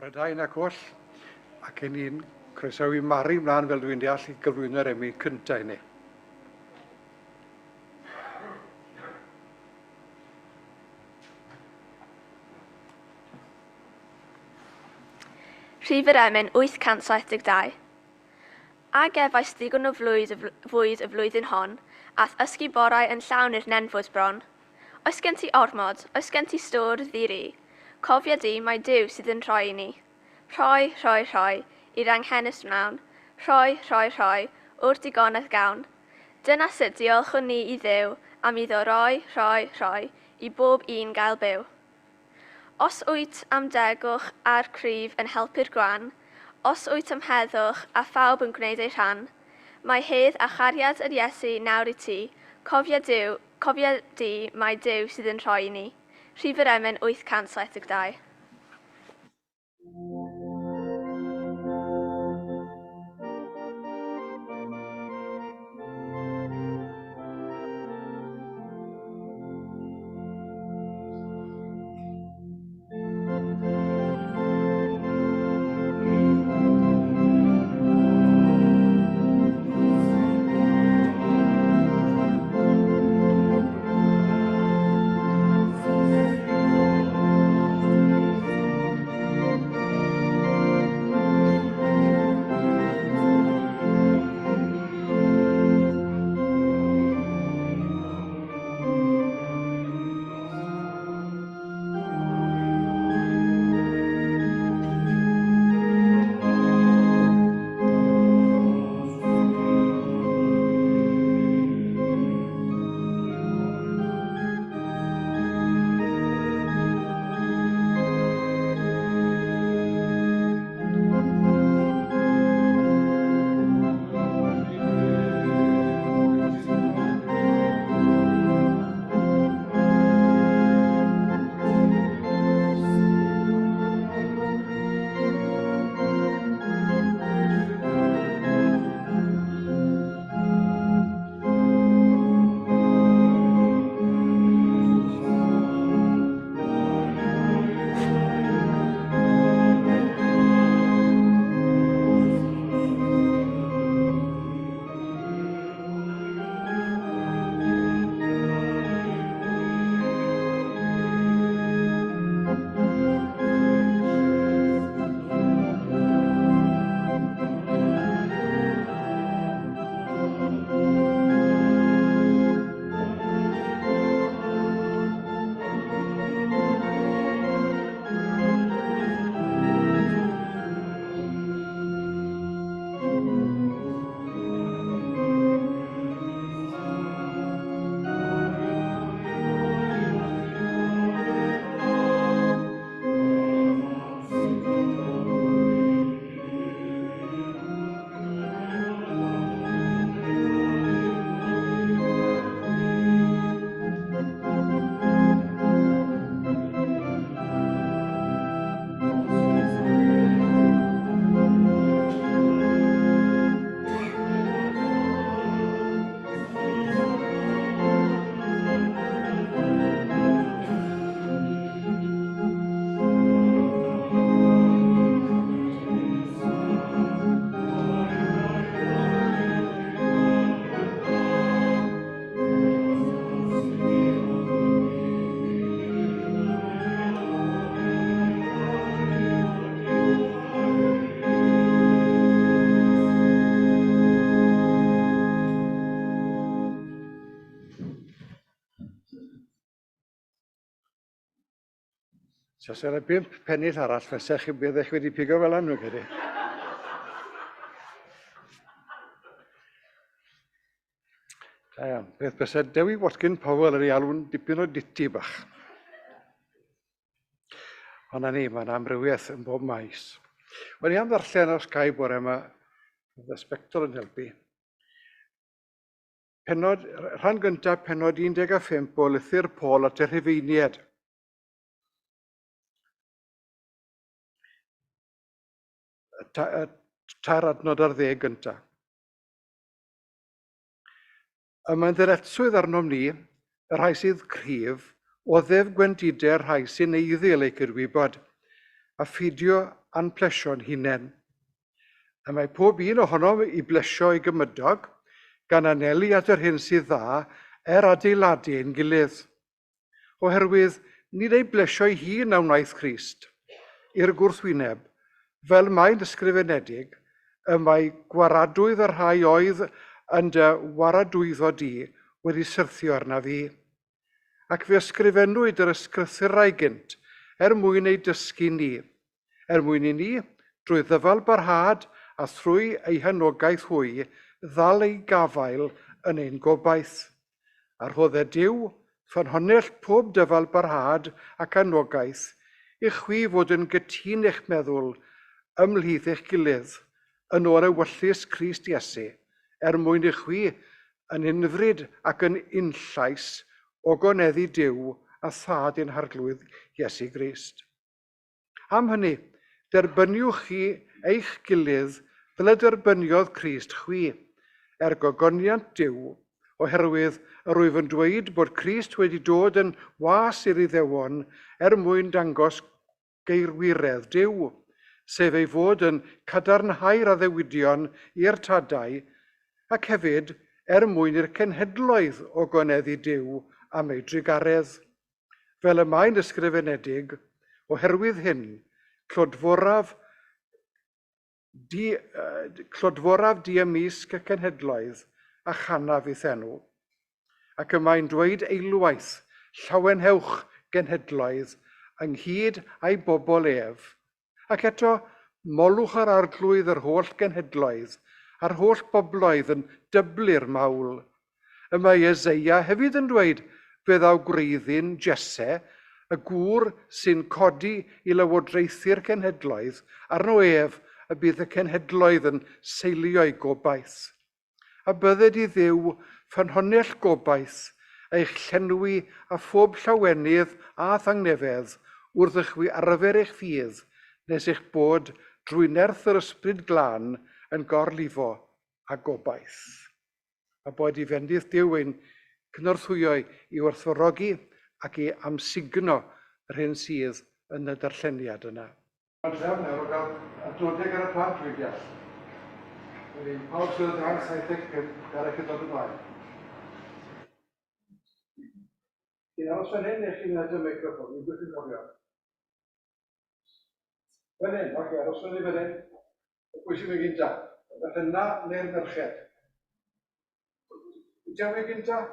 Bore da ac oll, ac yn ni'n croesawu Mari mlaen fel dwi'n deall i gyflwyno'r emi cyntaf i ni. Rhif yr emyn 872. Ag efais ddigon o fwyd y flwyddyn hon, ath ysgu borau yn llawn i'r nenfwyd bron. Oes gen ti ormod, oes gen ti stôr ddiri. Cofia di mae Duw sydd yn rhoi i ni. Rhoi, rhoi, rhoi, i'r anghenus mlawn. Rhoi, rhoi, rhoi, o'r digonedd gawn. Dyna sut diolchwn ni i Dduw am iddo rhoi, rhoi, rhoi, i bob un gael byw. Os wyt am degwch a'r cryf yn helpu'r gwan, os wyt am heddwch a phawb yn gwneud ei rhan, mae hedd a chariad yr Iesu nawr i ti, cofia di mae Duw sydd yn rhoi i ni. Rhif yr emyn 872. Os yna 5 pennill arall, fesach chi bydd eich wedi pigo fel am nhw gyda. Da iawn, beth bysau Dewi Watkin Powell yr ei alw'n dipyn o diti bach. Ond na ni, mae'n amrywiaeth yn bob maes. Wel, i am ddarllen os gai bore yma, bydd y sbectol yn helpu. Rhan gyntaf, penod 15 o lythyr Paul at y Rhufeiniaid. Tair adnod ar 10 gyntaf. Mae'n ddyletswydd arnom ni, y rhai sydd cryf, o ddef gwendidau rhai sy'n eiddiol eu cydwybod, a ffidio a'n plesio'n hunain. A mae pob un ohonom i blesio ei gymydog gan anelu at yr hyn sydd dda adeiladu ein gilydd. Oherwydd nid ei blesio ei hun a wnaeth Crist i'r gwrthwyneb, fel mae'n ysgrifenedig, y mae gwaradwydd y rhai oedd yn dy waradwyddo di wedi syrthio arna fi. Ac fe ysgrifennwyd yr ysgrythurau gynt mwyn ei dysgu ni, mwyn i ni, drwy ddyfal barhad a thrwy ei hanogaeth hwy, ddal ei gafael yn ein gobaith. A rhodd e Duw, ffynhonnell pob dyfal barhad ac anogaeth, i chwi fod yn gytun eich meddwl ymhlith eich gilydd yn o'r ewyllus Crist Iesu, mwyn i chwi yn unfryd ac yn unllais o goneddu Duw a thad ein harglwydd Iesu Grist. Am hynny, derbyniwch chi eich gilydd fel y derbyniodd Crist chwi, gogoniant Duw, oherwydd yr wyf yn dweud bod Crist wedi dod yn was i'r Iddewon mwyn dangos geirwiredd Duw, sef ei fod yn cadarnhau'r addewidion i'r tadau, ac hefyd mwyn i'r cenhedloedd o goneddu Duw am ei drigaredd. Fel y mae'n ysgrifenedig, oherwydd hyn, clodforaf di ymysg y cenhedloedd a chanaf i thenw. Ac y mae'n dweud eilwaith, llawenhewch genhedloedd ynghyd â'i bobl ef. Ac eto, molwch ar arglwydd yr holl genhedloedd, a'r holl bobloedd yn dyblu'r mawl. Y mae Eseia hefyd yn dweud fe ddaw gwreiddyn Jesse, y gŵr sy'n codi i lywodraethu'r cenhedloedd, arno ef y bydd y cenhedloedd yn seilio'i gobaith. A bydded i Dduw ffynhonnell gobaith eich llenwi a phob llawenydd a thangnefedd wrth i chwi arfer eich ffydd, nes eich bod drwy nerth yr ysbryd glân yn gorlifo a gobaith. A bod i fendydd Duw ein cynorthwyo i werthfawrogi ac i amsugno yr hyn sydd yn y darlleniad yna. Ond nawr o gael adnodau ar y plant dwi'n deall. Wedyn, pawb sydd yn rhan 75 garech yn dod ymlaen. Chi'n aros fan hyn neu chi'n edrych y meicroffon? Ni'n gwybod yn cofio. Fan hyn, oce, aros fan hyn. Pwy sy'n mynd gynta? Fath yna neu'r merched? Ti'n mynd gynta?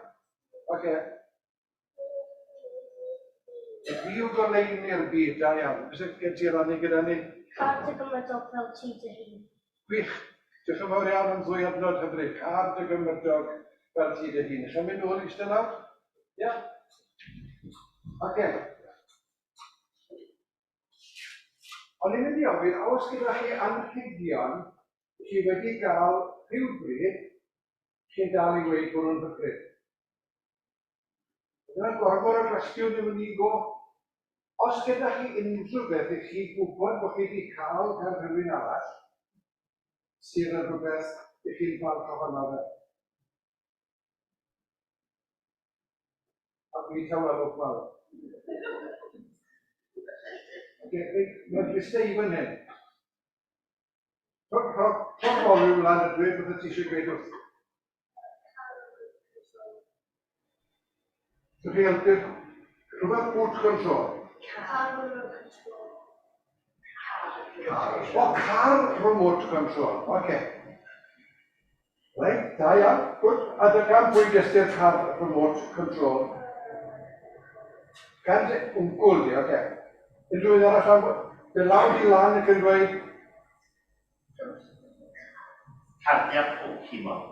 Oce. Fi yw goleini'r byd, da iawn. Bys ydych chi'n rannu gyda ni? Card y gymydog fel ti dy hun. Gwych. Diolch yn fawr iawn am ddwy adnod hyfryd. Card y gymydog fel ti dy hun. Ych mynd nôl i ystod nawr? Ia? Oce. O'n i'n mynd i ofyn, oes gyda chi anrhigion chi wedi cael rhywbryd chi'n dal i weid bod nhw'n hyfryd? Dyna'n gormod o gwestiwn yn mynd i go. Os gyda chi unrhyw beth i chi gwybod bod chi wedi cael gan rhywun arall, sydd yn rhywbeth i chi'n falch ohono fe. A dwi'n tawelwch mawr. Mae'n gwesteiw yn hyn. Rho'r golwg lan ydw i beth ti eisiau gweud wrth. Ydych chi helpu rhywbeth boot control? Car remote control. Oce. Reit, da iawn. Gwyd. A dy gan pwy gesty'r car remote control? Gan wngwl di, oce. Unrhyw un arall am... Fe lawr i lan ac yn dweud... Cardiau Pokemon.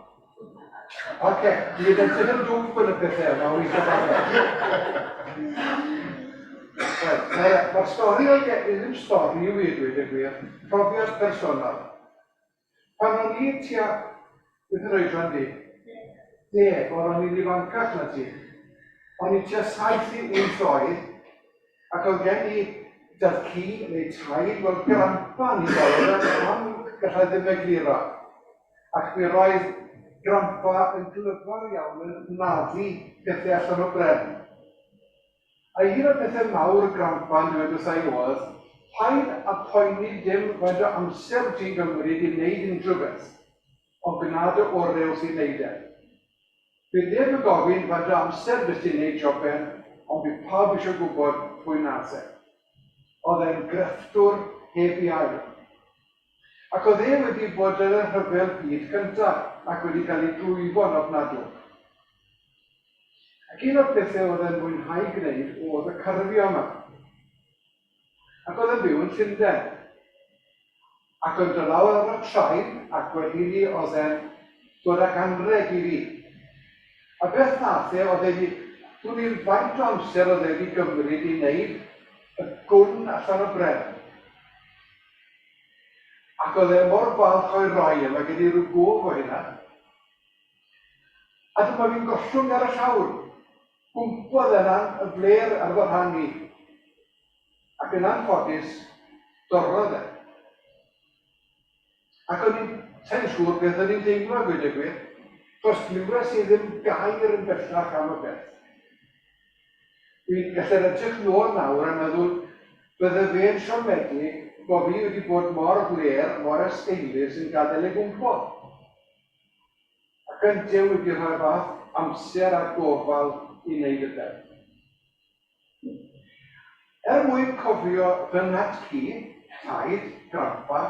Oce, dwi'n edrych yn dwp yn y pethau yma, wyth o bethau. Mae'r stori o'r ddim stori yw i dweud y gwir, profiad personol. Pan o'n i tua, beth yr oedran di? 10, o'n i'n ifancach na ti. O'n i tua 7 i 8 oed, ac oedd gen i darcu neu traed, wel grampa ni ddod, am gallai ddim egluro. Ac mi roedd grampa yn glyfar iawn yn naddu pethau allan o bren. A un o'r pethau mawr grampa yn dweud wrth ei oedd, Pa'n a poeni dim faint o amser ti'n gymryd i wneud unrhyw beth, ond gwnaed y orau wrth i wneud e. Bydd neb yn gofyn faint o amser beth ti'n wneud jobau, ond bydd pawb eisiau gwybod pwy nath e. Oedd e'n grefftwr heb i ail. Ac oedd e wedi bod yn y rhyfel byd cyntaf ac wedi cael ei drwyfo'n ofnadwy. Ac un o'r bethau oedd e'n mwynhau gwneud oedd y cyrfio yma. Ac oedd e'n byw yn Llundain. Ac yn dod lawr ar y train ac wedi oedd e'n dod ag anreg i fi. A beth nath e oedd wedi, dwi'n i'n faint o amser oedd wedi gymryd i wneud y gwn allan o bren. Ac oedd e mor falch o'i roi yma gyda rhyw gof o hynna. A dyma fi'n gollwng ar y llawr. Gwmpodd yna'n y fler ar fy rhan i. Ac yn anffodus, dorrodd e. Ac o'n i'n te'n siŵr beth o'n i'n deimlo gweud y gwir, dros glywes i ddim gair yn bellach am y beth. Dwi'n gallu'r edrych nôl nawr a meddwl bydde fe'n siomedig bod fi wedi bod mor fler, mor ysgeilus yn gadael ei gwmpo. Ac yn Duw wedi rhoi fath amser a gofal i wneud y beth. Mwyn cofio fy nat ci, taid, grandpa,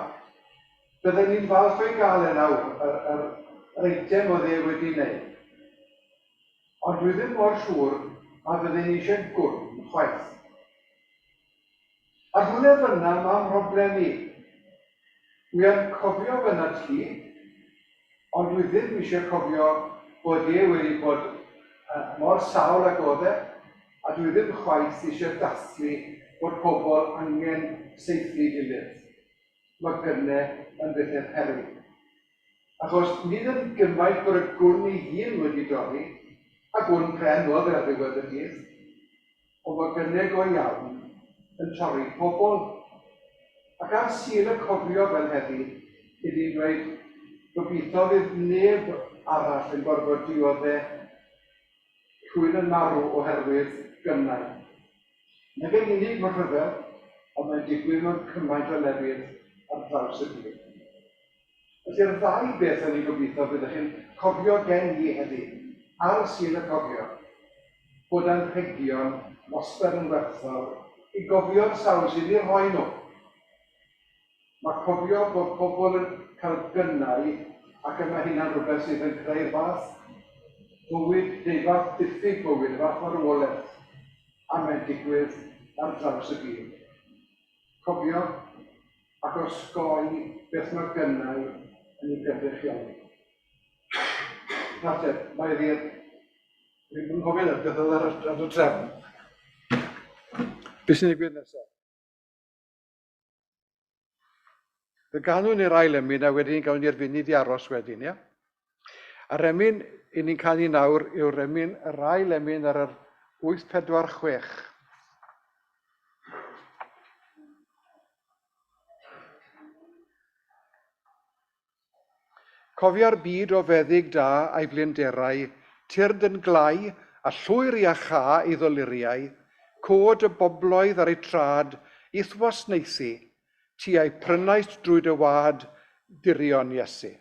bydden ni'n falch o'i gael e nawr, yr eitem oedd e wedi wneud. Ond dwi ddim mor siŵr a bydden ni eisiau gwrn chwaith. A hwnna fyna mae'n broblem i. Dwi yn cofio fy nat ci, ond dwi ddim eisiau cofio bod e wedi bod mor sawl ag oedd e, a dwi ddim chwaith eisiau dathlu bod pobl angen seithi gilydd. Mae gynnau yn bethau heri. Achos nid yn gymaint bod y gwn ei hun wedi dorri, a gwn pren oedd ar ddiwedd y dydd, ond mae gynnau go iawn yn torri pobl. Ac ar sy'n y cofio fel heddi, iddi'n dweud, gobeithio fydd neb arall yn gorfod dioddau rhywun yn marw oherwydd gynnau. Nag yn unig mewn rhyfel, ond mae'n digwydd mewn cymaint o lefydd ar draws y byd. Felly'r ddau beth yn ei gobeithio byddwch chi'n cofio gen i heddi, ar sy'n y cofio, bod yn rhegion mosber yn werthfawr i gofio'r sawl sydd i'r rhoi nhw. Mae cofio bod pobl yn cael gynnau ac yma hynna'n rhywbeth sydd yn creu fath bywyd, neu fath diffyg bywyd, fath marwolaeth, a mae'n digwydd ar draws y byd. Cofio ac osgoi beth mae gynnau yn ei gydrychioli. Nawr te, mae ddi'r... Dwi'n gofyn beth oedd ar y trefn. Beth sy'n digwydd nesaf? Fe ganwn ni'r ail emyn a wedyn gawn ni'r funud i aros wedyn, ia? A'r emyn i ni'n canu nawr yw'r emyn, yr ail emyn ar yr 846. Cofia'r byd o feddyg da a'i flinderau, tyrd yn glai a llwyr i a cha i ddoluriau, cod y bobloedd ar ei trad, ithwas neithu, ti a'i prynaist drwy dy wad, dirion Iesu.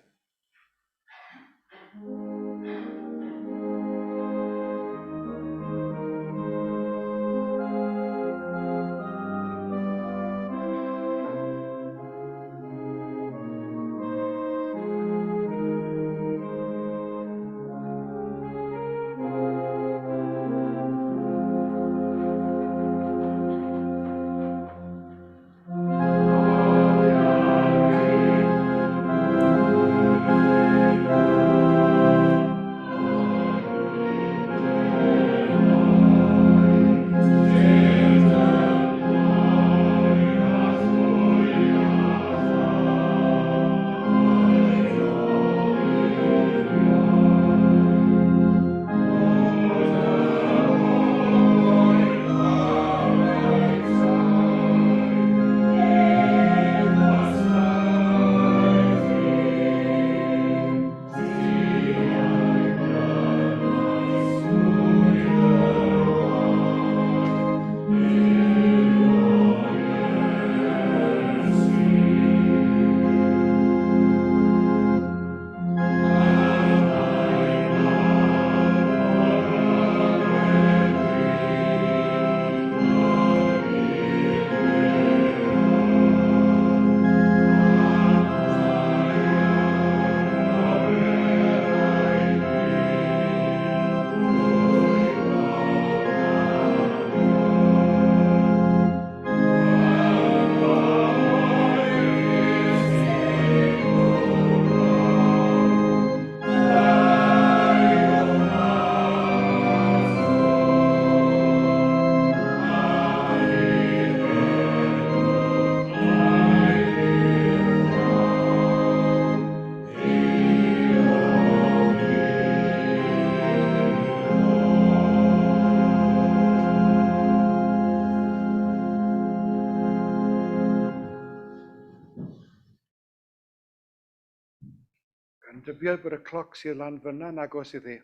Yn dybiad bod y cloc sydd lan fyna'n agos iddi.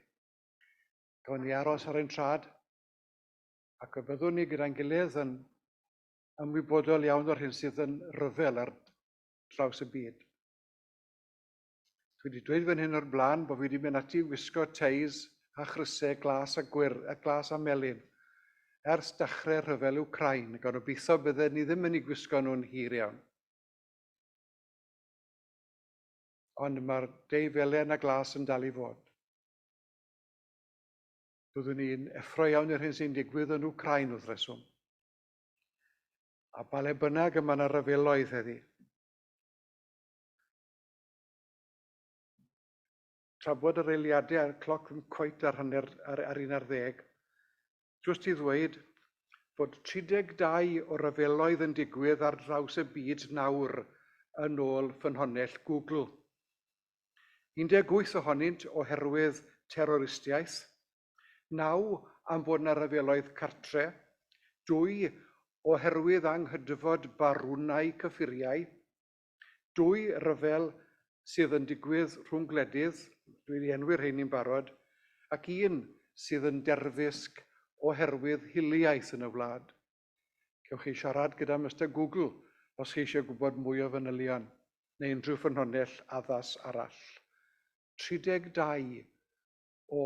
Gawn ni aros ar ein trad, ac y byddwn ni gyda'n gilydd yn ymwybodol iawn o'r hyn sydd yn ryfel ar draws y byd. Dwi wedi dweud fan hyn o'r blaen bod fi wedi mynd ati wisgo teis a chrysau glas a melyn ers dechrau rhyfel Wcrain, gan obeithio bydden ni ddim yn ei gwisgo nhw'n hir iawn. Ond mae'r dei felen a glas yn dal i fod. Byddwn ni'n effro iawn i'r hyn sy'n digwydd yn Wcrain wrth reswm. A bale bynnag yma yna ryfeloedd heddi. Tra bod yr eiliadau a'r cloc yn coet ar 11:10, jyst i ddweud bod 32 o ryfeloedd yn digwydd ar draws y byd nawr yn ôl ffynhonnell Google. 18 ohonynt oherwydd terroristiaeth, 9 am bod yna ryfeloedd cartre, 2 oherwydd anghydfod barwnau cyffuriau, 2 ryfel sydd yn digwydd rhwng gwledydd, dwi wedi enwi'r rheini'n barod, ac 1 sydd yn derfysg oherwydd hiliaeth yn y wlad. Cewch chi siarad gyda Mr Google os chi eisiau gwybod mwy o fanylion, neu unrhyw ffynhonnell addas arall. 32 o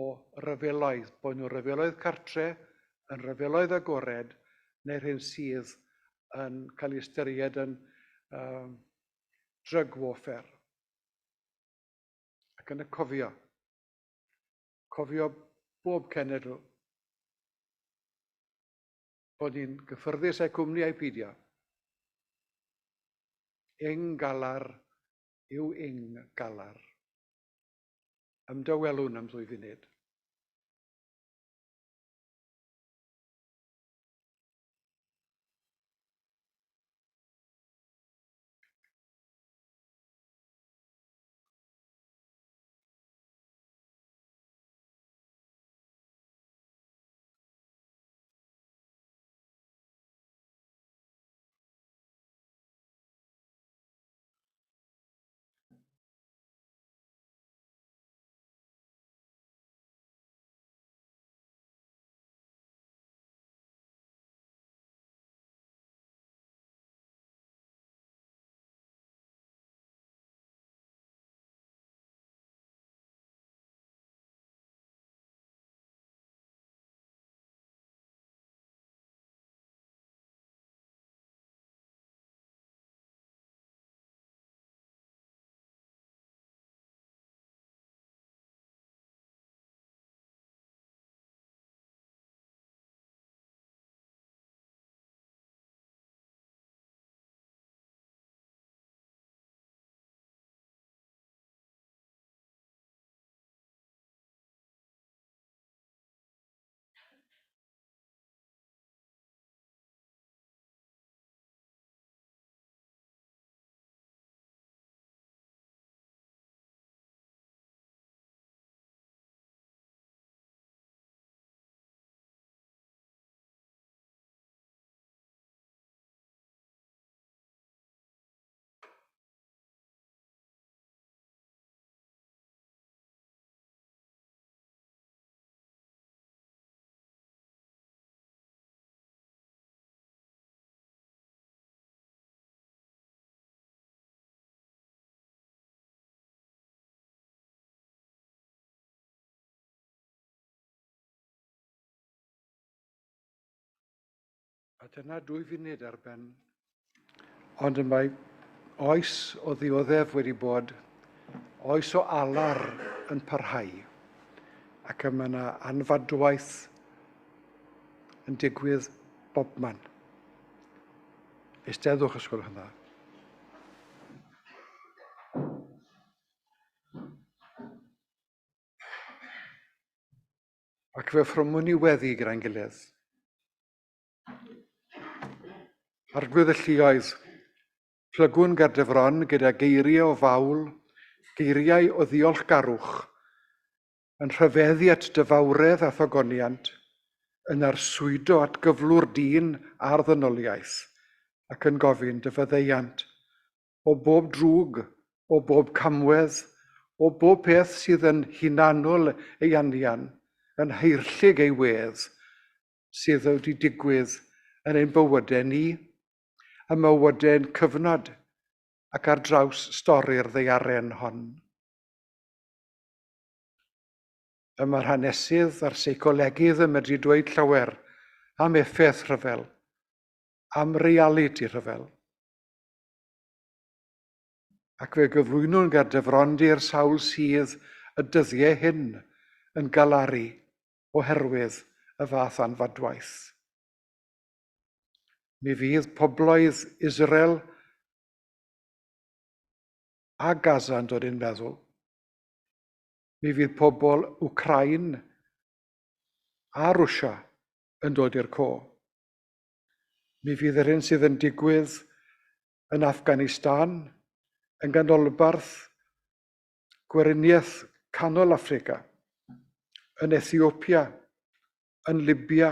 ryfeloedd, bod nhw'n ryfeloedd cartre, yn ryfeloedd agored, neu'r hyn sydd yn cael ei ystyried yn drug warfare. Ac yn y cofio bob cenedl, bod ni'n gyffyrddus a'u cwmni a'u peidio. Ing galar yw ing galar. Ymdawelwn am 2 funud. A dyna 2 funud ar ben. Ond mae oes o ddioddef wedi bod, oes o alar yn parhau, ac yma yna anfadwaith yn digwydd bobman. Eisteddwch os gwelwch yn dda. Ac fe ffrwmwn ni weddi gyda'n gilydd. Arglwydd y lluoedd, plygwn Gardyfron gyda geiriau o fawl, geiriau o ddiolchgarwch, yn rhyfeddu at dyfawredd a thogoniant, yn arswydo at gyflwr dyn a'r ddynoliaeth, ac yn gofyn dy fyddeiant, o bob drwg, o bob camwedd, o bob peth sydd yn hunanol ei anian, yn heirllig ei wedd, sydd wedi digwydd yn ein bywydau ni, y mywydau'n cyfnod ac ar draws stori'r ddaearen hon. Y mae'r hanesydd a'r seicolegydd yn medru dweud llawer am effaith rhyfel, am realiti rhyfel. Ac fe gyflwynwn gyda dyfrondi'r sawl sydd y dyddiau hyn yn galaru oherwydd y fath anfadwaith. Mi fydd pobloedd Israel a Gaza yn dod i'n meddwl. Mi fydd pobl Wcrain a Rwsia yn dod i'r co. Mi fydd yr hyn sydd yn digwydd yn Affganistan, yn ganolbarth Gweriniaeth Canol Affrica, yn Ethiopia, yn Libia,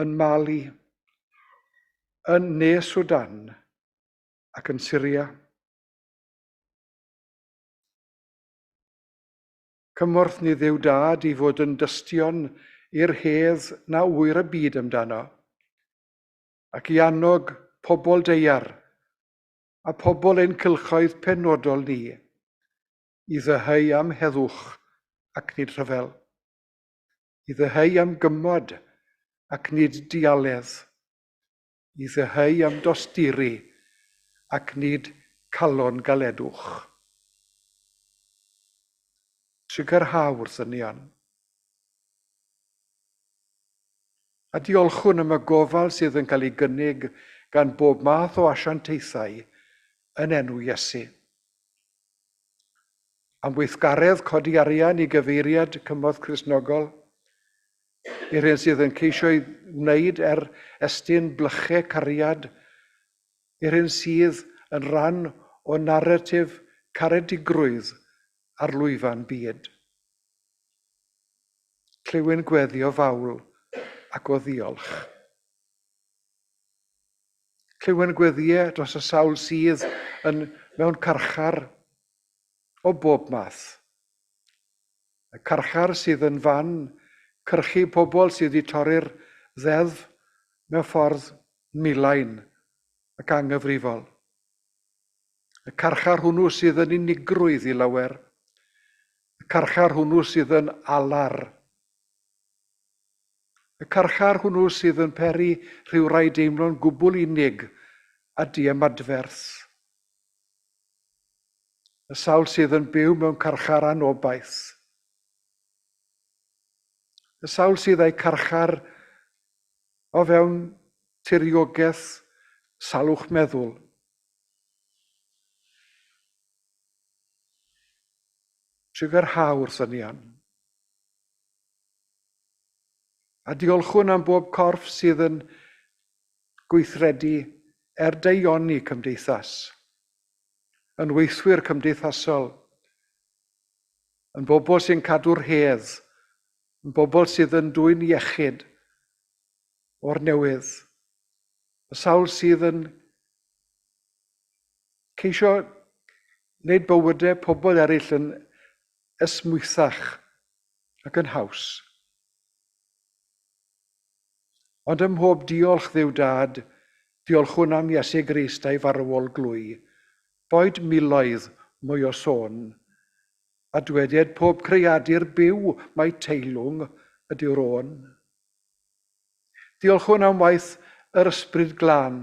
yn Mali, yn Ne Sudan ac yn Syria. Cymorth ni Dduw Dad i fod yn dystion i'r hedd na wyr y byd amdano, ac i annog pobl deiar a pobl ein cylchoedd penodol ni i ddeheu am heddwch ac nid rhyfel, i ddeheu am gymod ac nid dialedd, i ddeheu am dosturi ac nid calon galedwch. Sicrhaw wrthyn ni an. A diolchwn am y gofal sydd yn cael ei gynnig gan bob math o asiantaethau yn enw Iesu. Am weithgaredd codi arian i gyfeiriad cymorth Cristnogol, i'r hyn sydd yn ceisio ei wneud estyn blychau cariad, i'r hyn sydd yn rhan o naratif caredigrwydd ar lwyfan byd. Clywyn gweddio fawl ac o ddiolch. Clywyn gweddiau dros y sawl sydd yn mewn carchar o bob math. Y carchar sydd yn fan cyrchu pobl sydd wedi torri'r ddeddf mewn ffordd milain ac anghyfrifol. Y carchar hwnnw sydd yn unigrwydd i lawer. Y carchar hwnnw sydd yn alar. Y carchar hwnnw sydd yn peri rhyw rai deimlo'n gwbl unig a diemadferth. Y sawl sydd yn byw mewn carchar anobaith. Y sawl sydd ei carchar o fewn tiriogaeth salwch meddwl. Sicrhaw wrthyn ni an. A diolchwn am bob corff sydd yn gweithredu deioni cymdeithas, yn weithwyr cymdeithasol, yn bobl sy'n cadw'r hedd, yn bobl sydd yn dwyn iechyd o'r newydd, y sawl sydd yn ceisio wneud bywydau pobl eraill yn ysmwythach ac yn haws. Ond ym mhob diolch Dduw Dad, diolchwn am Iesu Grist a'i farwol glwy, boed miloedd mwy o sôn, a dwediad pob creadur byw mae teilwng ydy'r ôn. Diolchwn am waith yr ysbryd glân,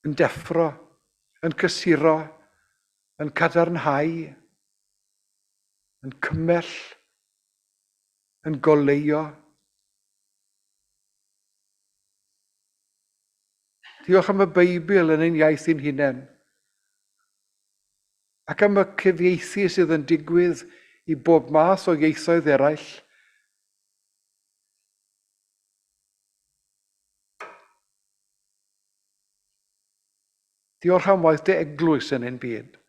yn deffro, yn cysuro, yn cadarnhau, yn cymell, yn goleio. Diolch am y Beibl yn ein iaith ein hunain, ac am y cyfieithu sydd yn digwydd i bob math o ieithoedd eraill. Diolch am waith dy eglwys yn ein byd.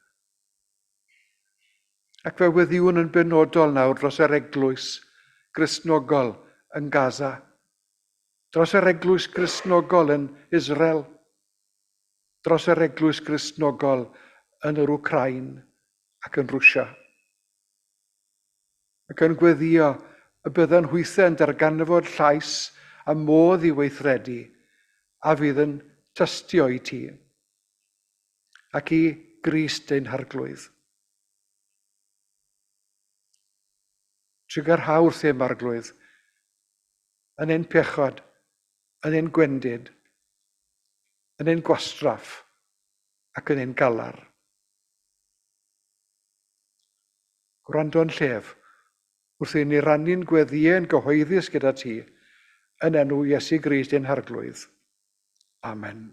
Ac fe weddiwn yn benodol nawr dros yr eglwys Gristnogol yn Gaza, dros yr eglwys Gristnogol yn Israel, dros yr eglwys Gristnogol yn yr Wcrain ac yn Rwsia. Ac yn gweddio y bydda'n hwythau'n darganfod llais a modd i weithredu, a fydd yn tystio i ti, ac i Grist ein harglwydd. Trigar hawrth ein marglwydd, yn ein pechod, yn ein gwendid, yn ein gwastraff ac yn ein galar. Gwrando'n llef, wrth i ni rannu'n gweddiau'n gyhoeddus gyda ti, yn enw Iesu Grist ein harglwydd. Amen.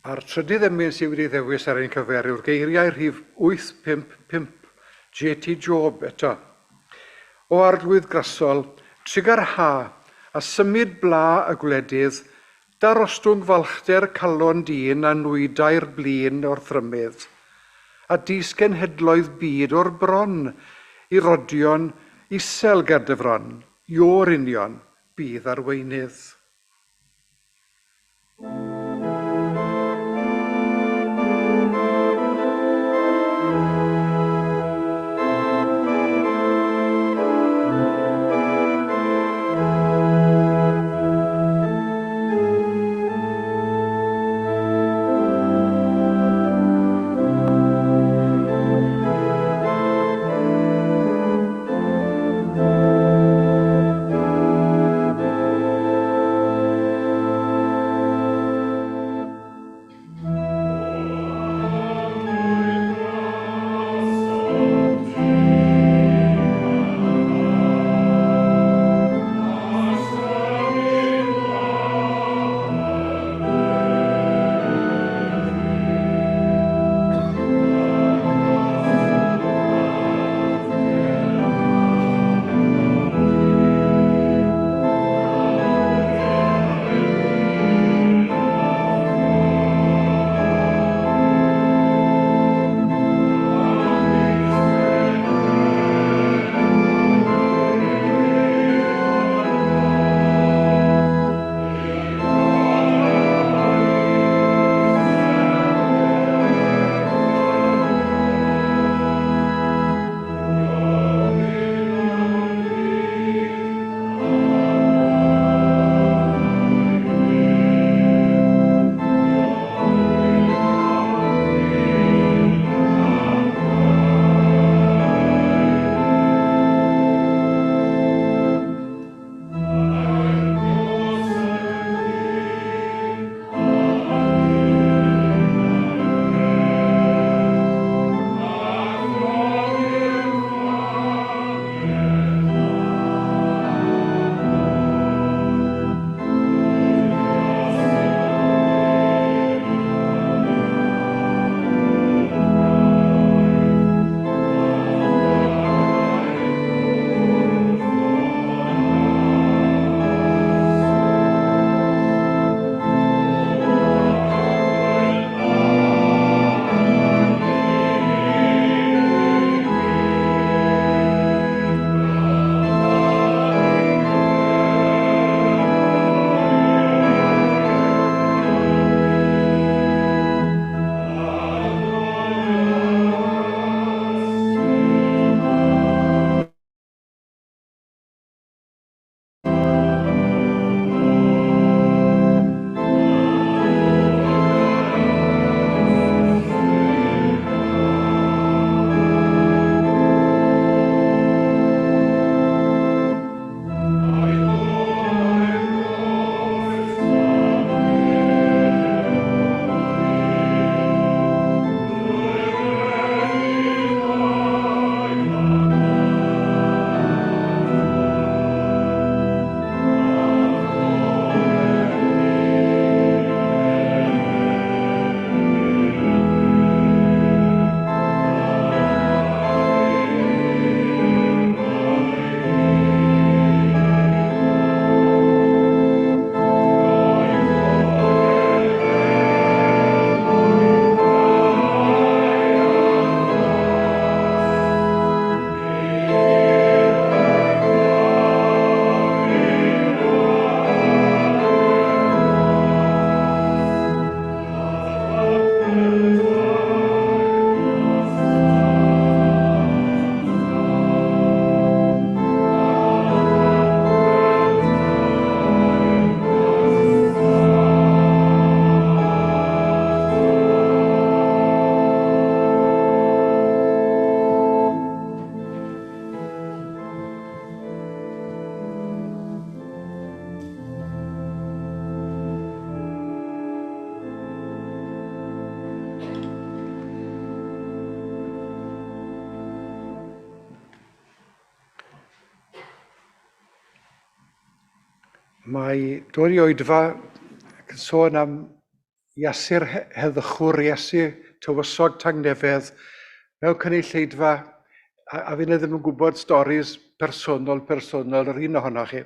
A'r trydydd emyn sydd wedi ddewis ar ein cyfer yw'r geiriau rhif 855, J.T. Job eto. O arglwydd grasol, trigar ha, a symud bla y gwledydd, darostwng falchder calon dyn a nwydau'r blin o'r thrymydd, a disgenhedloedd byd o'r bron, i rodion isel ger dyfron, io'r union bydd arweinydd. Mae dod i oedfa ac yn sôn am Iasur heddychwr Iesu tywysog tangnefedd mewn cynulleidfa a fi'n ddim yn gwybod storis personol yr un ohonoch chi.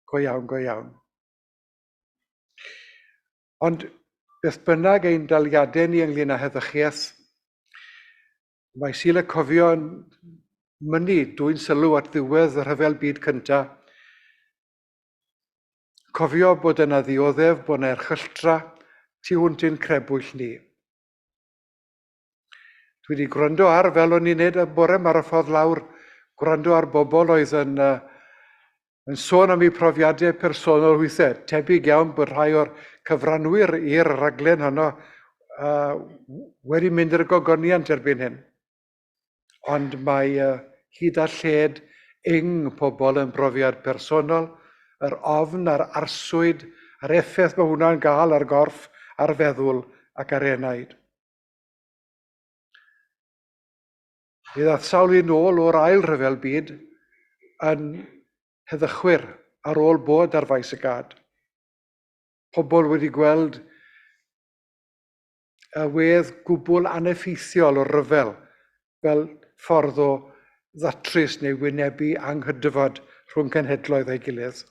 Go iawn. Ond beth bynnag ein daliadau ni ynglyn â heddychiaeth, mae Sul y cofio yn mynnu dwy'n sylw at ddiwedd y rhyfel byd cyntaf. Cofio bod yna ddioddef, bod yna erchylltra tu hwnt i'n crebwyll ni. Dwi wedi gwrando ar, fel o'n i'n neud y bore ar y ffordd lawr, gwrando ar bobl oedd yn sôn am eu profiadau personol weithiau. Tebyg iawn bod rhai o'r cyfranwyr i'r raglen honno wedi mynd i'r gogoniant erbyn hyn. Ond mae hyd a lled pobl yn brofiad personol, yr ofn a'r arswyd, a'r effaith mae hwnna'n gael ar gorff, ar feddwl ac ar enaid. Mi ddaeth sawl un ôl o'r ail rhyfel byd yn heddychwyr ar ôl bod ar faes y gad. Pobl wedi gweld y wedd gwbl aneffeithiol o'r rhyfel fel ffordd o ddatrys neu wynebu anghydfod rhwng cenhedloedd ei gilydd.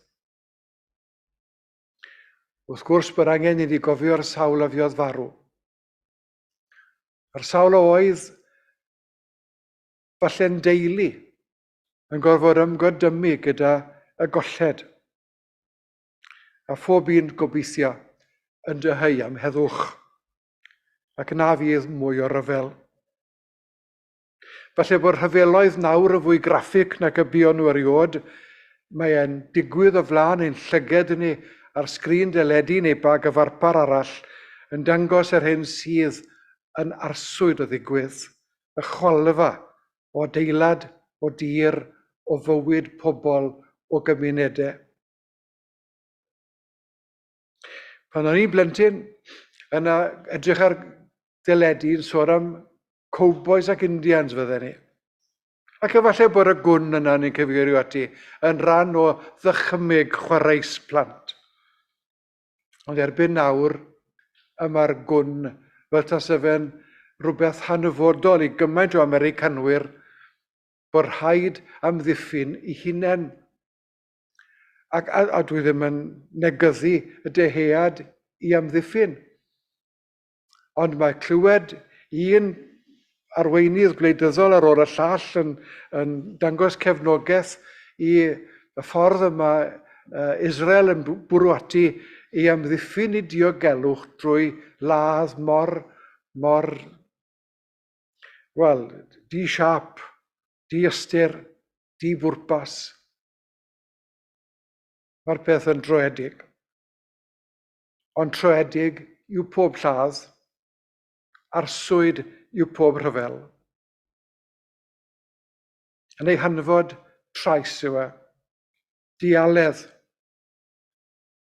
Wrth gwrs bod angen i ni gofio'r sawl a fuodd farw. Yr sawl oedd falle'n deulu yn gorfod ymgodymu gyda y golled. A phob un gobeithio yn dyheu am heddwch ac na fydd mwy o ryfel. Falle bod rhyfeloedd nawr yn fwy graffig nac y buon nhw eriod. Mae e'n digwydd o flaen ein llyged ni ar sgrin deledu neu ba gyfarpar arall yn dangos yr hyn sydd yn arswyd o ddigwydd, y chwalfa o adeilad, o dir, o fywyd pobl, o gymunedau. Pan o'n i'n blentyn yn edrych ar deledu yn sôn am cowboys ac Indians fydden ni. Ac efallai bod y gwn yna ni'n cyfeirio ati yn rhan o ddychymyg chwaraes plant. Ond erbyn nawr, yma'r gwn fel tase fe'n rhywbeth hanefodol i gymaint o Americanwyr bod rhaid amddiffyn i hunain. A dwi ddim yn negyddu y deheuad i amddiffyn. Ond mae clywed un arweinydd gwleidyddol ar ôl y llall yn dangos cefnogaeth i y ffordd yma Israel yn bwrw ati i amddiffyn i diogelwch drwy ladd mor di-siap, di-ystyr, di-bwrpas. Mae'r peth yn troedig. Ond troedig yw pob lladd, arswyd yw pob rhyfel. Yn ei hanfod trais yw e, dialedd,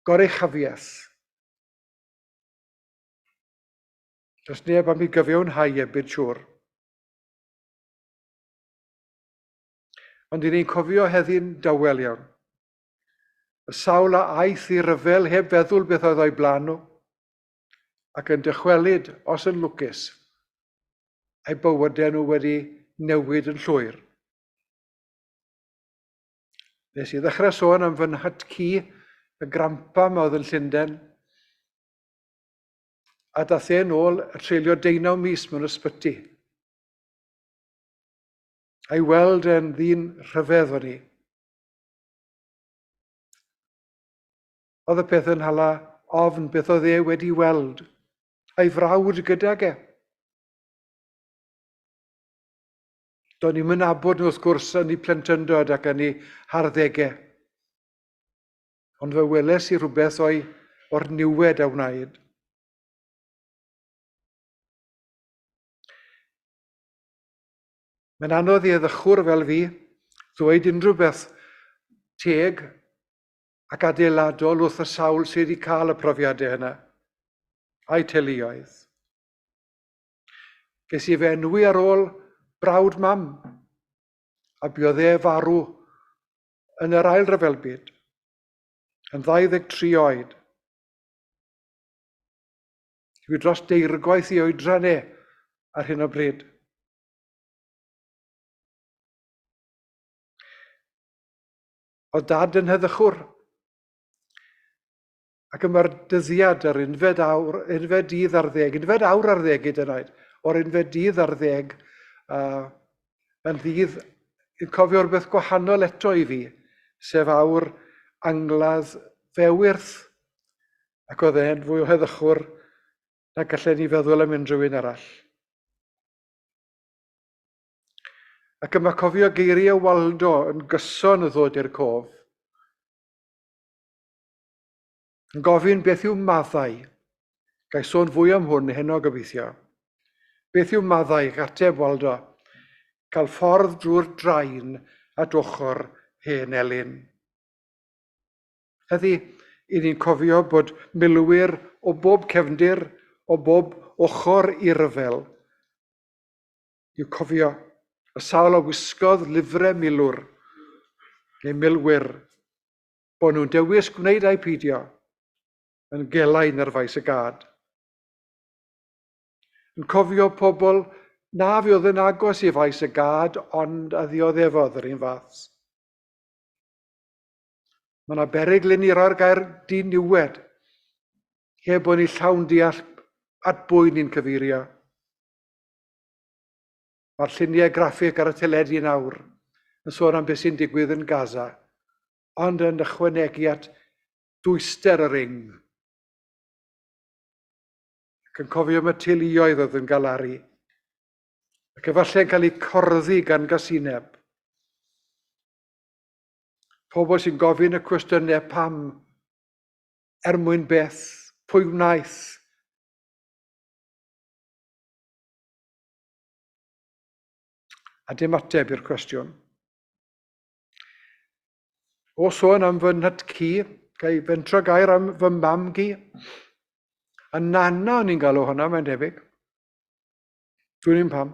goruchafiaeth. Does neb am ei gyfiawnhau ebyd siŵr. Ond i ni'n cofio heddi'n dawel iawn. Y sawl a aeth i ryfel heb feddwl beth oedd o'i blaen nhw, ac yn dychwelyd, os yn lwcus, eu bywydau nhw wedi newid yn llwyr. Nes i ddechrau sôn am fy nhat cu, y grampa yma oedd yn Llundain, a dath e'n ôl a treulio 19 mis mewn ysbyty. A'i weld yn ddyn rhyfedd o'n i. Oedd y peth yn hala ofn beth oedd e wedi weld, a'i frawd gydag e. Do'n i'm yn abod nhw wrth gwrs yn ei plentyndod ac yn ei harddegau. Ond fe weles i rhywbeth o'r niwed a wnaed. Mae'n anodd i eddychwr fel fi ddweud unrhyw beth teg ac adeiladol wrth y sawl sydd wedi cael y profiadau yna, a'i teuluoedd. Ges i fe enwi ar ôl brawd mam, a buodd e farw yn yr ail ryfel byd. yn 23 oed. Dwi dros deirgwaith i oedran ar hyn o bryd. O dad yn heddychwr. Ac yma'r dyddiad yr unfed awr ar ddeg hyd yn oed, o'r unfed dydd ar ddeg, yn ddydd yn cofio rhywbeth gwahanol eto i fi, sef awr angladd fewyrth, ac oedd e'n fwy o heddychwr na gallen ni feddwl am unrhyw un arall. Ac yma cofio geiriau Waldo yn gyson y ddod i'r cof, yn gofyn beth yw maddau. Gai sôn fwy am hwn heno gobeithio. Beth yw maddau, ateb Waldo? Cael ffordd drwy'r draen at ochr hen elyn. Heddi, i ni'n cofio bod milwyr o bob cefndir, o bob ochr i'r ryfel. I'w cofio y sawl o wisgodd lyfrau milwr, neu milwyr, bod nhw'n dewis gwneud a'i peidio yn gelain ar faes y gad. Yn cofio pobl na fi oedd yn agos i faes y gad, ond a ddioddefodd yr un fath. Mae yna beryglyn i'r gair diniwed, heb bod ni llawn deall at bwy ni'n cyfeirio. Mae'r lluniau graffig ar y teledu nawr yn sôn am beth sy'n digwydd yn Gaza, ond yn ychwanegu at dwyster y ring. Ac yn cofio am y teuluoedd oedd yn galaru, ac efallai'n cael eu corddi gan gasineb. Pobl sy'n gofyn y cwestiynau pam, mwyn beth, pwy wnaeth. A dim ateb i'r cwestiwn. O sôn am fy nytci, gai fentro gair am fy mam gi. A nana o'n i'n galw hwnna, mae'n debyg. Dwi'n un pam.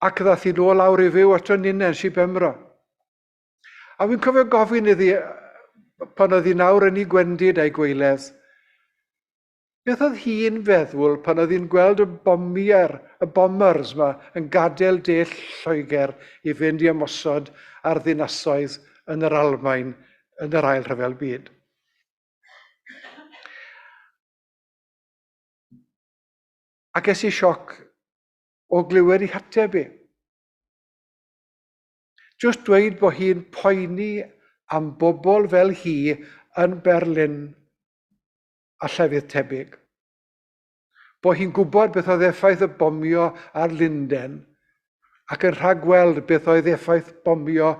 Ac ddath i nôl lawr i fyw ato Ninen, si Bemro. A fi'n cofio gofyn iddi, pan oedd hi nawr yn ei gwendid a'i gweiledd, beth oedd hi'n feddwl pan oedd hi'n gweld y bombers yma yn gadael de Lloegr i fynd i ymosod ar ddinasoedd yn yr Almaen yn yr Ail Rhyfel Byd. Ac es i sioc o glywed ei hateb i. Jyst dweud bod hi'n poeni am bobl fel hi yn Berlin a llefydd tebyg. Bod hi'n gwybod beth oedd effaith y bomio ar Linden ac yn rhagweld beth oedd effaith bomio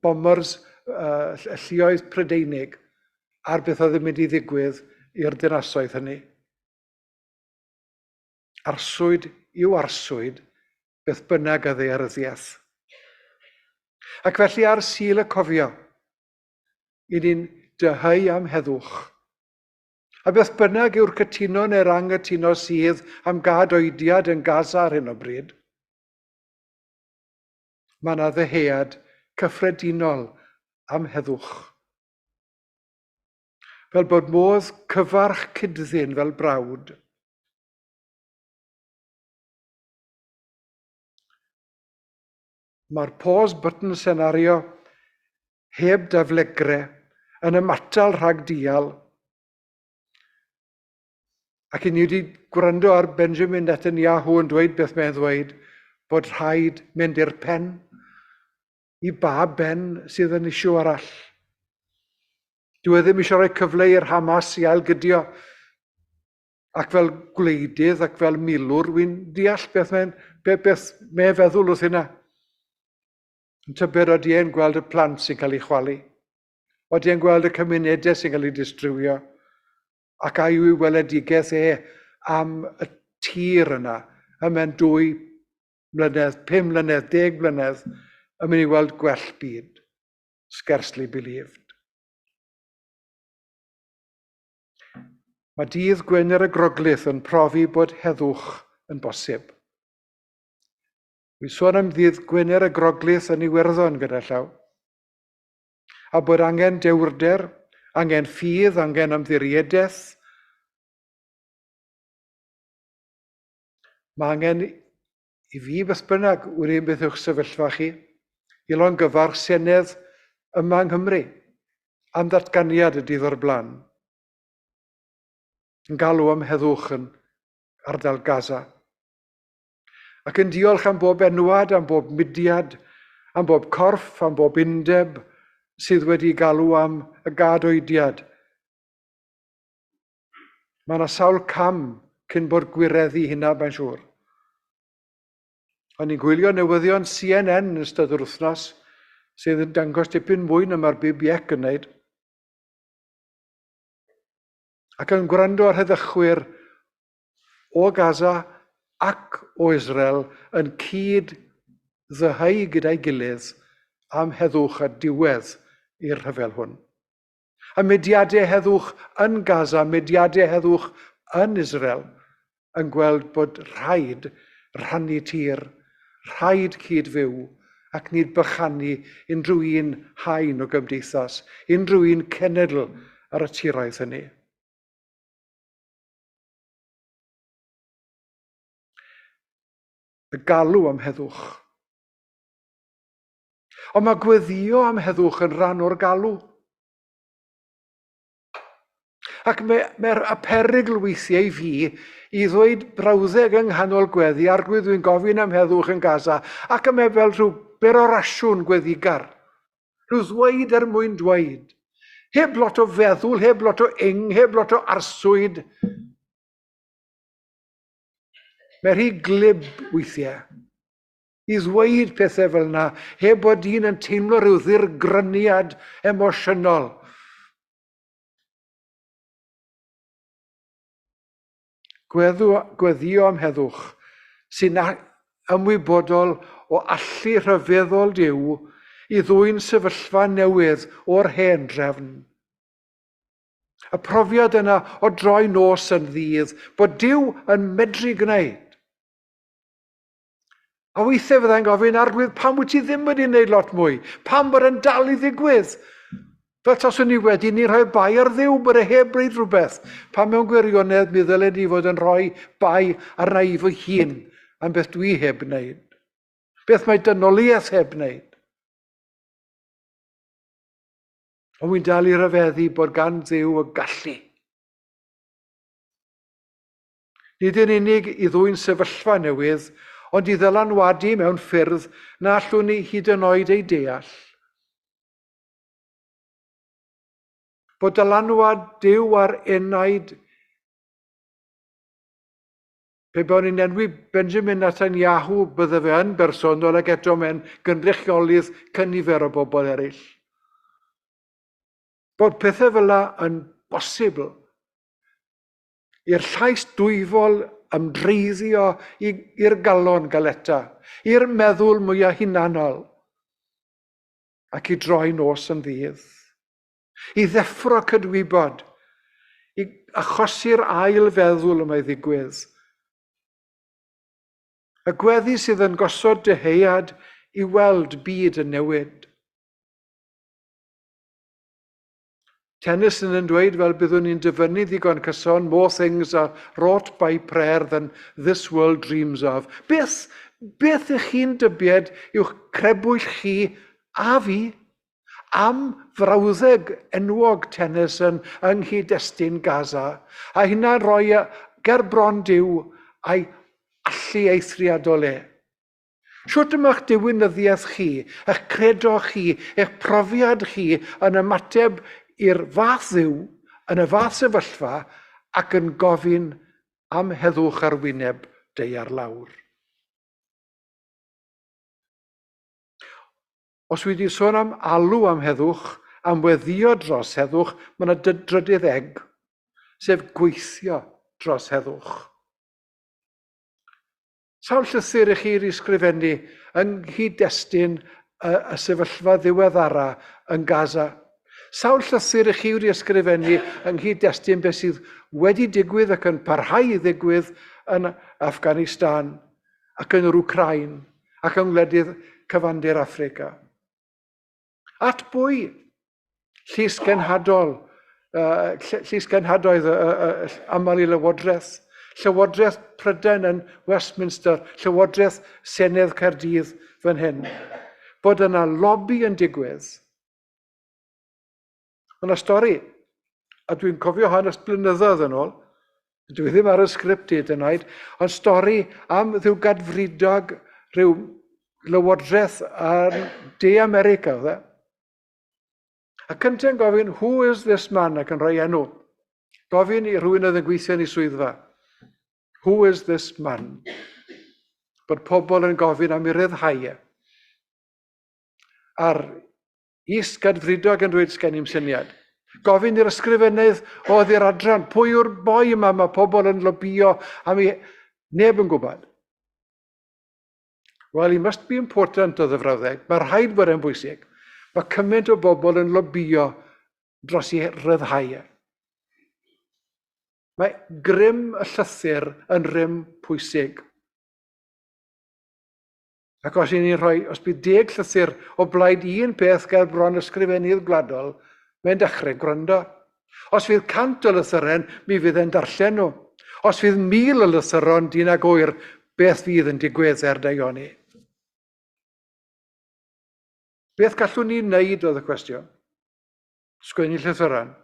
bombers lluoedd Prydeinig ar beth oedd yn mynd i ddigwydd i'r dinasoedd hynny. Arswyd yw arswyd, beth bynnag a ddaearyddiaeth. Ac felly ar sul y cofio, i ni'n dyhau am heddwch. A beth bynnag yw'r cytuno neu'r anghytuno sydd am gad oediad yn Gaza ar hyn o bryd, mae yna ddeheuad cyffredinol am heddwch. Fel bod modd cyfarch cydddyn fel brawd. Mae'r pause button senario heb daflegrau yn ymatal rhag dial. Ac i ni wedi gwrando ar Benjamin Netanyahu yn dweud beth mae'n dweud, bod rhaid mynd i'r pen, i ba ben sydd yn isiw arall. Dwi ddim eisiau rhoi cyfle i'r Hamas i ailgydio, ac fel gwleidydd ac fel milwr, wy'n deall beth mae'n feddwl wrth hynna. Yn tybed oeddi e'n gweld y plant sy'n cael ei chwalu. Oeddi e'n gweld y cymunedau sy'n cael ei distrywio. Ac a yw weledigaeth am y tir yna, am mewn 2 mlynedd, 5 mlynedd, 10 mlynedd, yn mynd i weld gwell byd. Scarcely believed. Mae dydd Gwener y Groglith yn profi bod heddwch yn bosib. Wy sôn am ddydd Gwener y Groglith yn Iwerddon gyda llaw. a bod angen dewrder, angen ffydd, angen ymddiriedeth. Mae angen i fi beth bynnag wrth beth yw'ch sefyllfa chi, i lo'n gyfarch Senedd yma yng Nghymru, am ddatganiad y dydd o'r blaen, yn galw am heddwch yn ardal Gaza. Ac yn diolch am bob enwad, am bob mudiad, am bob corff, am bob undeb sydd wedi galw am y gadoediad. Mae yna sawl cam cyn bod gwireddu hynna, mae'n siŵr. O'n i'n gwylio newyddion CNN yn ystod yr wythnos, sydd yn dangos dipyn mwy na mae'r BBS yn gwneud. Ac yn gwrando ar heddychwyr o Gaza ac o Israel yn cyd ddyhau gyda'i gilydd am heddwch a diwedd i'r rhyfel hwn. A mudiadau heddwch yn Gaza, mudiadau heddwch yn Israel, yn gweld bod rhaid rhannu tir, rhaid cydfyw, ac nid bychanu unrhyw un haen o gymdeithas, unrhyw un cenedl ar y tiraeth hynny. Y galw am heddwch. Ond mae gweddio am heddwch yn rhan o'r galw. Ac mae'r aperygl weithiau i fi i ddweud brawddeg yng nghanol gweddi arglwydd dwi'n gofyn am heddwch yn Gaza, ac yma fel rhyw berorasiwn gweddigar. Rhyw ddweud mwyn dweud. Heb lot o feddwl, heb lot o heb lot o arswyd. Mae rhy glib weithiau i ddweud pethau fel yna, heb bod un yn teimlo rhyw ddirgryniad emosiynol. Gweddio am heddwch sy'n ymwybodol o allu rhyfeddol Duw i ddwy'n sefyllfa newydd o'r hen drefn. Y profiad yna o droi nos yn ddydd, bod Duw yn medru gwneud. A weithiau fyddai'n gofyn arglwydd, pam wyt ti ddim wedi gwneud lot mwy? Pam bod yn dal i ddigwydd? Fel taswn ni wedi ni rhoi bai ar Dduw bod e heb wneud rhywbeth. Pam mewn gwirionedd mi ddyled ni fod yn rhoi bai arna i fy hun am beth dwi heb wneud. Beth mae dynoliaeth heb wneud. Ond wy'n dal i ryfeddu bod gan Dduw y gallu. Nid yn unig i ddwy'n sefyllfa newydd, ond i ddylanwadu mewn ffyrdd na allwn ni hyd yn oed ei deall. Bod dylanwad Duw ar enaid, pe bod ni'n enwi Benjamin Netanyahu, bydde fe yn bersonol ac eto mewn gynrychiolydd cynifer o bobl eraill. Bod pethau fel yna yn bosibl i'r llais dwyfol ymdreiddio i'r galon galeta, i'r meddwl mwyaf hunanol, ac i droi nos yn ddydd. I ddeffro cydwybod, i achosi'r ail feddwl yma i ddigwydd. Y gweddi sydd yn gosod deheuad i weld byd yn newid. Tennyson yn dweud fel byddwn ni'n dyfynnu ddigon cyson, more things are wrought by prayer than this world dreams of. Beth ych chi'n dybied i'w crebwyll chi a fi am frawddeg enwog Tennyson yng nghyd-destun Gaza, a hynna'n rhoi ger bron Duw a'i allu eithriadol e. Siwt yma'ch diwinyddiaeth chi, eich credo chi, eich profiad chi yn ymateb i'r fath Dduw, yn y fath sefyllfa, ac yn gofyn am heddwch ar wyneb deiar lawr. Os wedi sôn am alw am heddwch, am weddio dros heddwch, mae yna drydydd eg, sef gweithio dros heddwch. Sawl llythyr i chi wedi ysgrifennu yng nghyd-destun y sefyllfa ddiweddara yn Gaza? Sawl llythyr i chi wedi ysgrifennu yng nghyd-destun beth sydd wedi digwydd ac yn parhau i ddigwydd yn Afghanistan ac yn yr Wcrain ac yng ngwledydd cyfandir Affrica? At bwy Llys genhadoedd aml i Lywodraeth. Llywodraeth Prydain yn Westminster, Llywodraeth Senedd Caerdydd fan hyn. Bod yna lobby yn digwydd. Mae yna stori, a dwi'n cofio hon ys blynyddoedd yn ôl, dwi ddim ar y sgript hyd yn oed, ond stori am ddiw gadfridog rhyw lywodraeth ar De America, oedd e. A cyntaf yn gofyn, who is this man, ac yn rhoi enw. Gofyn i rhywun oedd yn gweithio yn ei swyddfa. Who is this man? Bod pobl yn gofyn am ei ryddhau e. A'r is-gadfridog yn dweud sgen i'm syniad. Gofyn i'r ysgrifennydd oedd i'r adran, pwy yw'r boi yma mae pobl yn lobio am ei neb yn gwybod. Well, he must be important o ddyfrawddeg. Mae rhaid bod e'n bwysig. Mae cymaint o bobl yn lobio dros ei ryddhau e. Mae grym y llythyr yn rym pwysig. Ac os bydd 10 llythyr o blaid un peth gael bron ysgrifennydd gwladol, mae'n dechrau gwrando. Os fydd 100 o lythyren, mi fydd e'n darllen nhw. Os fydd 1000 o lythyron, dyn ag oer, beth fydd yn digwydd daioni. Beth gallwn ni wneud oedd y cwestiwn? Sgwennu llythyren.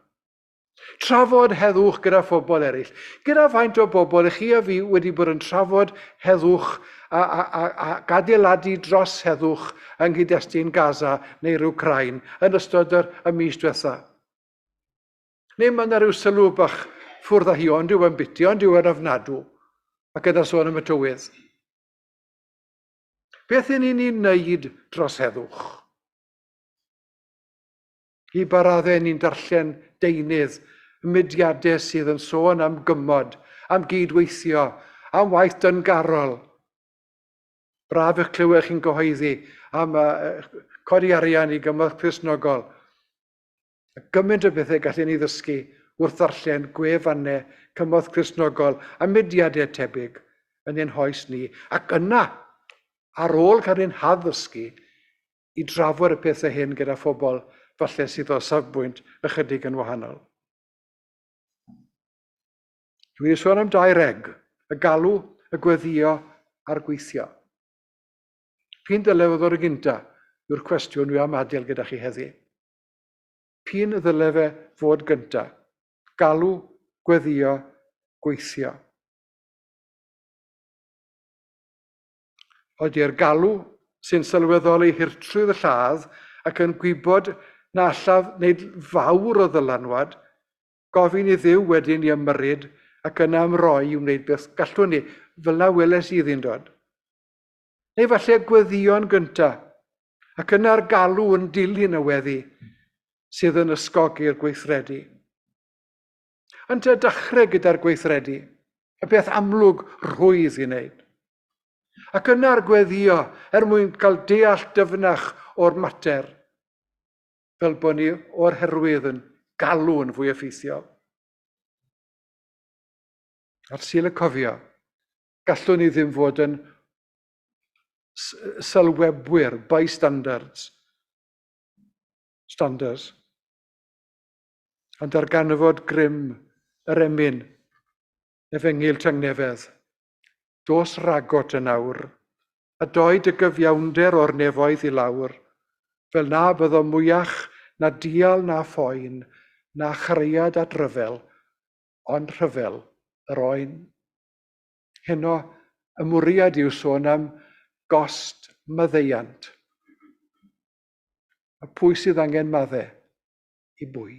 Trafod heddwch gyda phobl eraill. Gyda faint o bobl, chi a fi wedi bod yn trafod heddwch a adeiladu dros heddwch yng nghyd-destun Gaza neu ryw Crain yn ystod y mis diwetha. Neu mae yna ryw sylw bach ffwrdd â hi, ond yw yn biti, ond yw yn ofnadw, ac yna sôn am y tywydd. Beth yn ni'n wneud dros heddwch? I baraddau ni'n darllen deunydd, mudiadau sydd yn sôn am gymod, am gydweithio, am waith dyngarol. Braf eich clywech chi'n gyhoeddi am codi arian i gymod Cristnogol. Gymaint o bethau gallen ni ddysgu wrth ddarllen gwefannau cymod Cristnogol a mudiadau tebyg yn ein hoes ni. Ac yna, ar ôl cael ein haddysgu, i drafod y pethau hyn gyda phobl falle sydd o safbwynt ychydig yn wahanol. Dwi wedi sôn am 2 reg, y galw, y gweddio a'r gweithio. P'un dyle fod o'r gynta yw'r cwestiwn dwi am adael gyda chi heddi. P'un ddyle fe fod gynta? Galw, gweddio, gweithio. Oedi'r galw sy'n sylweddoli hirtrwydd y lladd ac yn gwybod na allaf wneud fawr o ddylanwad, gofyn i Dduw wedyn i ymyrryd ac yna ymroi i wneud beth gallwn ni, fel na weles i ddyn dod. Neu falle gweddio'n gynta, ac yna'r galw yn dilyn y weddi sydd yn ysgogi'r gweithredu. Ond te dechrau gyda'r gweithredu, y beth amlwg rhwydd i wneud. Ac yna'r gweddio mwyn cael deall dyfnach o'r mater, fel bod ni o'r herwydd yn galw yn fwy effeithiol. Ar syl y cofio, gallwn ni ddim fod yn sylwebwyr, bystanders, ond ar ganfod grym yr emyn, Efengyl Tynghnefedd, dos ragot yn awr, a doed y gyfiawnder o'r nefoedd i lawr, fel na byddo mwyach na dial na phoen, na chariad at ryfel, ond rhyfel yr oen. Heno, y mwriad yw sôn am gost maddeiant. A pwy sydd angen maddau i bwy?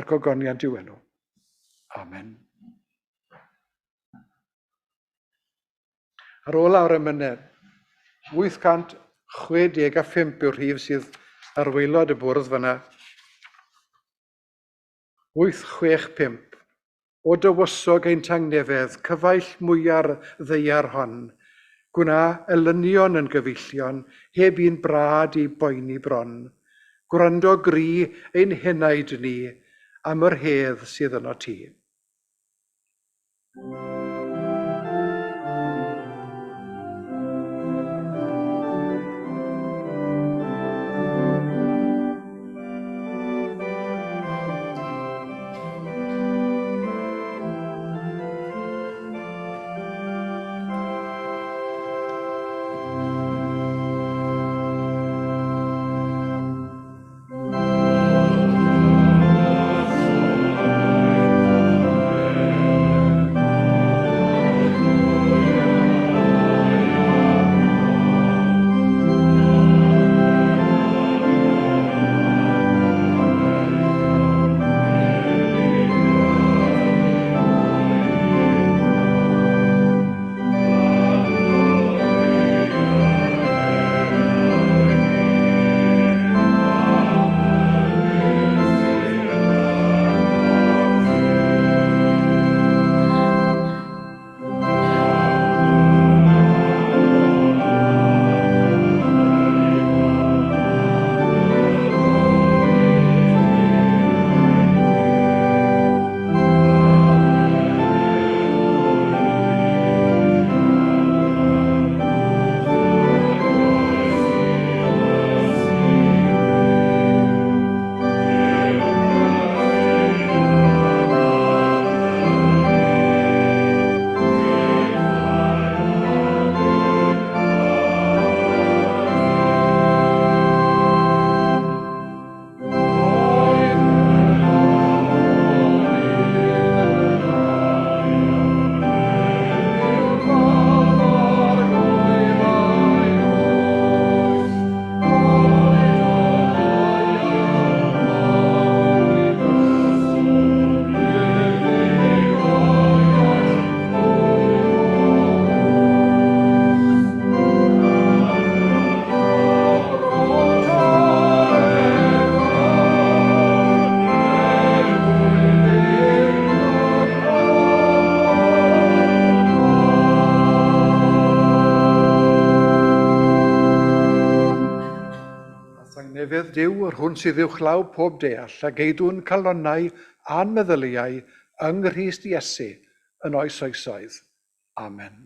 Gogoniant yw enw. Amen. Ar ôl awr emynedd, 865 yw'r rhif sydd ar waelod y bwrdd fyna. 865. O dywysog ein tangnefedd, cyfaill mwyar ddeiar hon, gwna elynion yn gyfeillion, heb un brad i boeni bron. Gwrando gri ein henaid ni, am yr hedd sydd yno ti. Duw yr hwn sydd uwchlaw pob deall a geidwn calonnau a'n meddyliau yng Nghrist Iesu yn oes oesoedd. Amen.